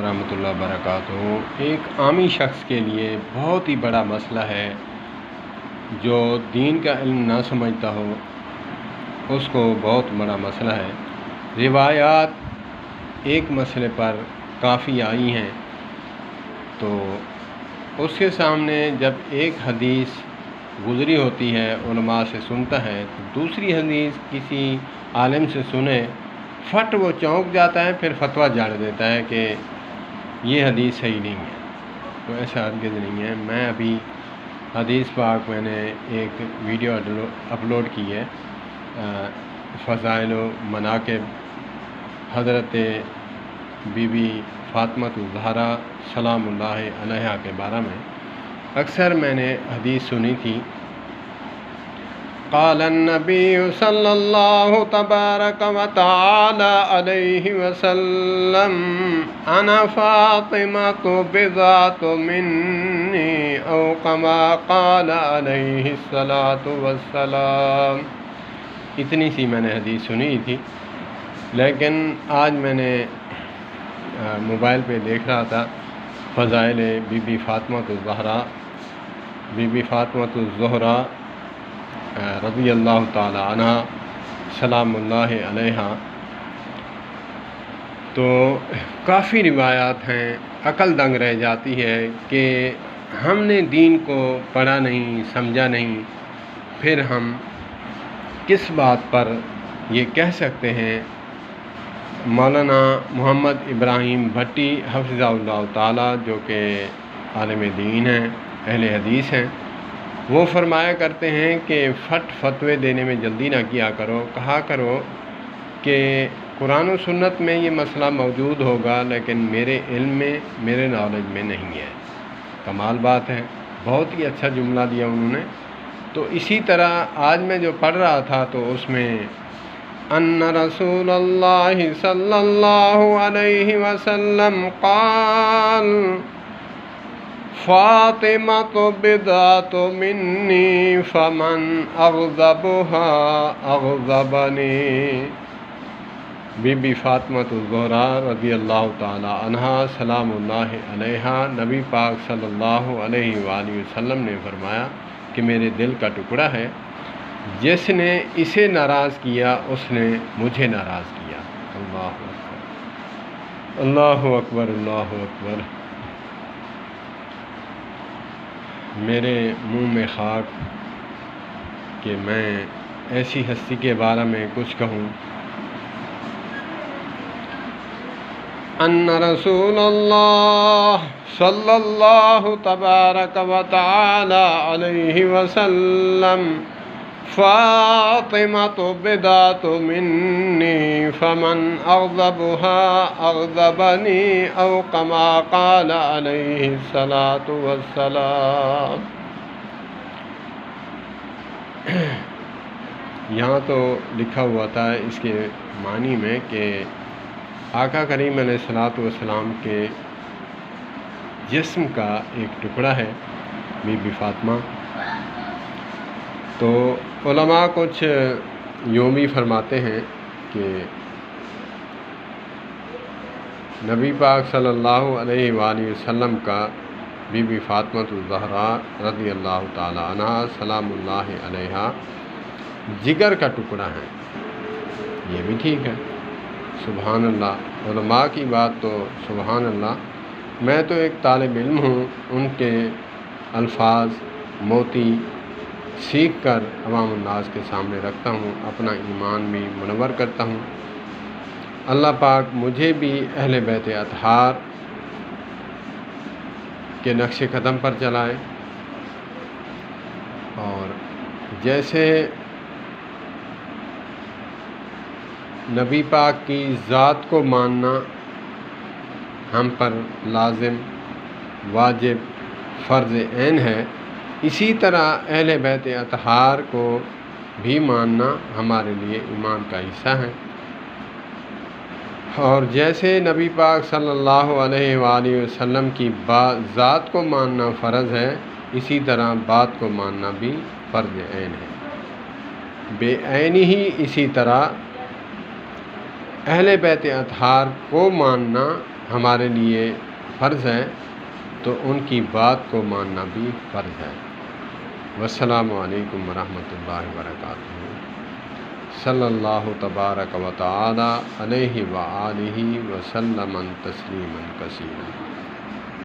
ورحمۃ اللہ وبرکاتہ۔ ایک عامی شخص کے لیے بہت ہی بڑا مسئلہ ہے، جو دین کا علم نہ سمجھتا ہو اس کو بہت بڑا مسئلہ ہے۔ روایات ایک مسئلے پر کافی آئی ہیں، تو اس کے سامنے جب ایک حدیث گزری ہوتی ہے، علماء سے سنتا ہے، تو دوسری حدیث کسی عالم سے سنے، فٹ وہ چونک جاتا ہے، پھر فتویٰ جاڑ دیتا ہے کہ یہ حدیث صحیح نہیں ہے۔ تو ایسا ہرگز نہیں ہے۔ میں ابھی حدیث پاک میں نے ایک ویڈیو اپلوڈ کی ہے، فضائل و مناقب حضرت بی بی فاطمہ الزہرا سلام اللہ علیہا کے بارے میں۔ اکثر میں نے حدیث سنی تھی، قال النبی صلی اللہ تبارک و تعالی علیہ وسلم انا فاطمۃ بضعۃ منی او کما قال علیہ الصلاۃ والسلام۔ اتنی سی میں نے حدیث سنی تھی، لیکن آج میں نے موبائل پہ دیکھ رہا تھا فضائل بی بی فاطمہ الزہرا، بی بی فاطمہ الزہرا رضی اللہ تعالی عنہ سلام اللہ علیہا، تو کافی روایات ہیں، عقل دنگ رہ جاتی ہے کہ ہم نے دین کو پڑھا نہیں، سمجھا نہیں، پھر ہم کس بات پر یہ کہہ سکتے ہیں۔ مولانا محمد ابراہیم بھٹی حفظہ اللہ تعالی، جو کہ عالم دین ہیں، اہل حدیث ہیں، وہ فرمایا کرتے ہیں کہ فتوے دینے میں جلدی نہ کیا کرو، کہا کرو کہ قرآن و سنت میں یہ مسئلہ موجود ہوگا، لیکن میرے علم میں، میرے نالج میں نہیں ہے۔ کمال بات ہے، بہت ہی اچھا جملہ دیا انہوں نے۔ تو اسی طرح آج میں جو پڑھ رہا تھا، تو اس میں ان رسول اللہ صلی اللہ علیہ وسلم قال فاطمۃ بضعۃ منی فمن اغضبها اغضبنی۔ بی بی فاطمہ الزہرا رضی اللہ تعالی عنہا سلام اللہ علیہا، نبی پاک صلی اللہ علیہ وآلہ وسلم نے فرمایا کہ میرے دل کا ٹکڑا ہے، جس نے اسے ناراض کیا اس نے مجھے ناراض کیا۔ اللہ اکبر، اللہ اکبر، اللہ اکبر۔ میرے منہ میں خاک کہ میں ایسی ہستی کے بارے میں کچھ کہوں۔ ان رسول اللہ صلی اللہ تبارک و تعالی علیہ وسلم فاطمۃ بضعۃ منی فمن اغضبها اغضبنی او کما قال علیہ الصلاۃ والسلام۔ یہاں تو لکھا ہوا تھا اس کے معنی میں کہ آقا کریم علیہ الصلاۃ والسلام کے جسم کا ایک ٹکڑا ہے بی بی فاطمہ۔ تو علماء کچھ یوں بھی فرماتے ہیں کہ نبی پاک صلی اللہ علیہ وآلہ وسلم کا بی بی فاطمہ الزہرا رضی اللہ تعالی عنہ سلام اللہ علیہا جگر کا ٹکڑا ہے۔ یہ بھی ٹھیک ہے، سبحان اللہ، علماء کی بات تو سبحان اللہ۔ میں تو ایک طالب علم ہوں، ان کے الفاظ موتی سیکھ کر عوام الناس کے سامنے رکھتا ہوں، اپنا ایمان بھی منور کرتا ہوں۔ اللہ پاک مجھے بھی اہل بیت اطہار کے نقش قدم پر چلائے، اور جیسے نبی پاک کی ذات کو ماننا ہم پر لازم، واجب، فرض عین ہے، اسی طرح اہل بیت اطہار کو بھی ماننا ہمارے لیے ایمان کا حصہ ہے۔ اور جیسے نبی پاک صلی اللہ علیہ وآلہ وسلم کی ذات کو ماننا فرض ہے، اسی طرح بات کو ماننا بھی فرض عین ہے۔ بے عینی ہی اسی طرح اہل بیت اطہار کو ماننا ہمارے لیے فرض ہے تو ان کی بات کو ماننا بھی فرض ہے۔ والسلام علیکم ورحمۃ اللہ وبرکاتہ۔ صلی اللہ تبارک و تعالی علیہ وآلہ وسلم تسلیما کثیرا۔